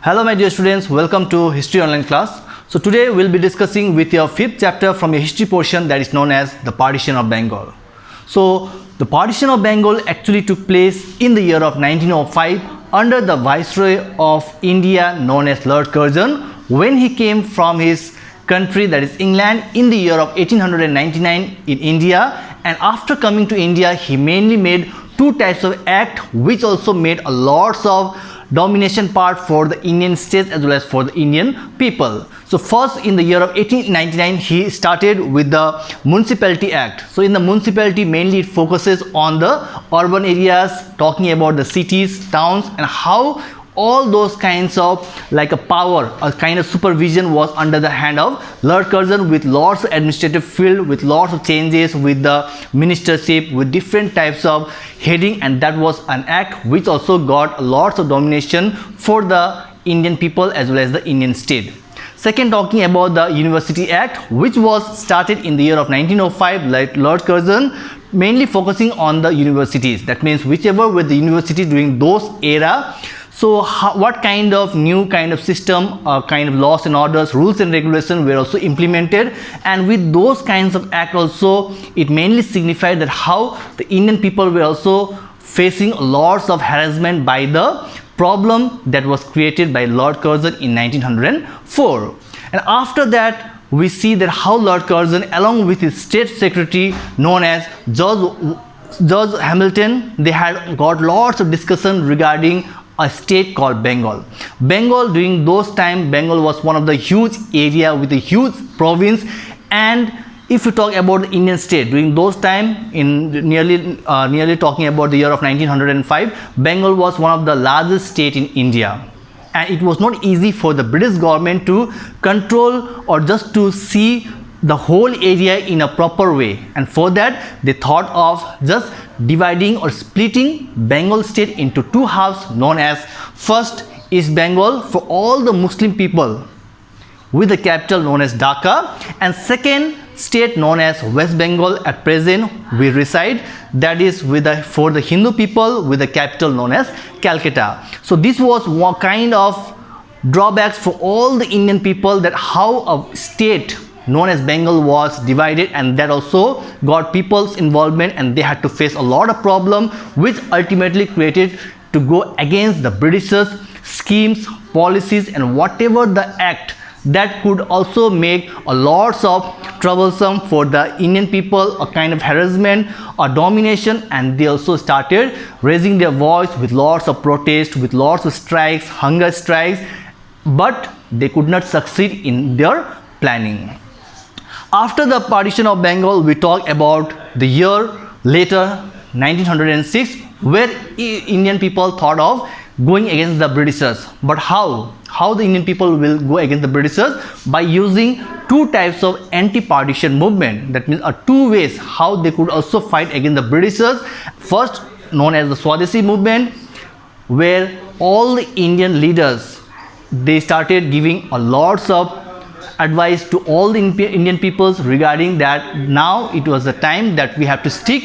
Hello my dear students, welcome to History Online class. So today we'll be discussing with your fifth chapter from your history portion that is known as the Partition of Bengal. So the Partition of Bengal actually took place in the year of 1905 under the Viceroy of India known as Lord Curzon when he came from his country, that is England, in the year of 1899 in India, and after coming to India he mainly made two types of act which also made a lots of domination part for the Indian states as well as for the Indian people. So first in the year of 1899 he started with the Municipality Act. So in the municipality mainly it focuses on the urban areas, talking about the cities, towns, and how all those kinds of like a power, a kind of supervision was under the hand of Lord Curzon, with lots of administrative field, with lots of changes with the ministership, with different types of heading, and that was an act which also got lots of domination for the Indian people as well as the Indian state. Second, talking about the University Act, which was started in the year of 1905, like Lord Curzon, mainly focusing on the universities. That means whichever were the university during those era. So what kind of new kind of system, kind of laws and orders, rules and regulations were also implemented, and with those kinds of act also it mainly signified that how the Indian people were also facing lots of harassment by the problem that was created by Lord Curzon in 1904. And after that we see that how Lord Curzon along with his state secretary known as George Hamilton, they had got lots of discussion regarding a state called Bengal. Bengal during those time, Bengal was one of the huge area with a huge province, and if you talk about the Indian state during those time, in nearly talking about the year of 1905, Bengal was one of the largest state in India, and it was not easy for the British government to control or just to see the whole area in a proper way, and for that they thought of just dividing or splitting Bengal state into two halves, known as first East Bengal for all the Muslim people with the capital known as Dhaka, and second state known as West Bengal. At present we reside, that is for the Hindu people with the capital known as Calcutta. So this was one kind of drawbacks for all the Indian people, that how a state known as Bengal was divided, and that also got people's involvement, and they had to face a lot of problem which ultimately created to go against the Britishers' schemes, policies, and whatever the act that could also make a lots of troublesome for the Indian people, a kind of harassment or domination, and they also started raising their voice with lots of protest, with lots of strikes, hunger strikes, but they could not succeed in their planning. After the partition of Bengal, we talk about the year later, 1906, where Indian people thought of going against the Britishers. But how the Indian people will go against the Britishers? By using two types of anti-partition movement. That means two ways how they could also fight against the Britishers. First, known as the Swadeshi Movement, where all the Indian leaders, they started giving a lots of advice to all the Indian peoples regarding that now it was the time that we have to stick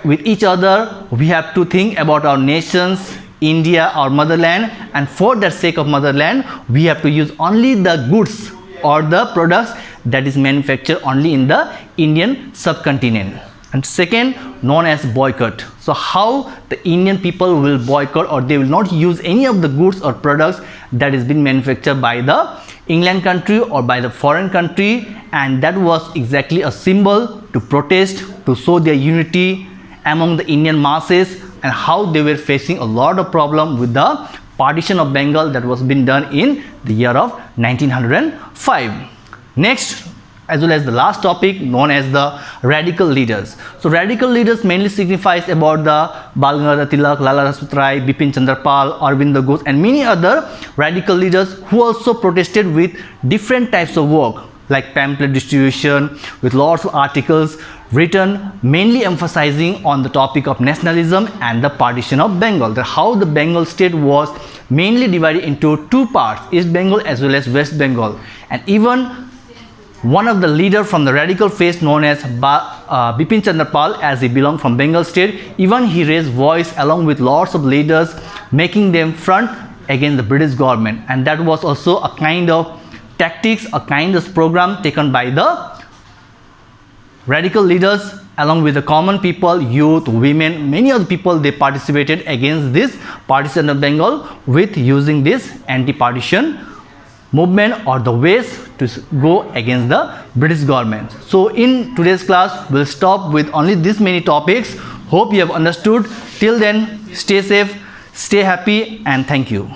with each other, we have to think about our nations, India, our motherland, and for that sake of motherland we have to use only the goods or the products that is manufactured only in the Indian subcontinent. And second, known as boycott. So how the Indian people will boycott, or they will not use any of the goods or products that is being manufactured by the England country or by the foreign country, and that was exactly a symbol to protest, to show their unity among the Indian masses, and how they were facing a lot of problem with the partition of Bengal that was being done in the year of 1905. Next, as well as the last topic, known as the radical leaders. So radical leaders mainly signifies about the Bal Gangadhar Tilak, Lala Rajput Rai, Bipin Chandra Pal, Aurobindo Ghosh, and many other radical leaders who also protested with different types of work like pamphlet distribution, with lots of articles written mainly emphasizing on the topic of nationalism and the partition of Bengal, that how the Bengal state was mainly divided into two parts, East Bengal as well as West Bengal. And even one of the leader from the radical phase known as Bipin Chandra Pal, as he belonged from Bengal state, even he raised voice along with lots of leaders, making them front against the British government, and that was also a kind of tactics, a kind of program taken by the radical leaders along with the common people, youth, women, many other people. They participated against this partition of Bengal with using this anti-partition movement or the ways to go against the British government. So in today's class, we'll stop with only this many topics. Hope you have understood. Till then, stay safe, stay happy, and thank you.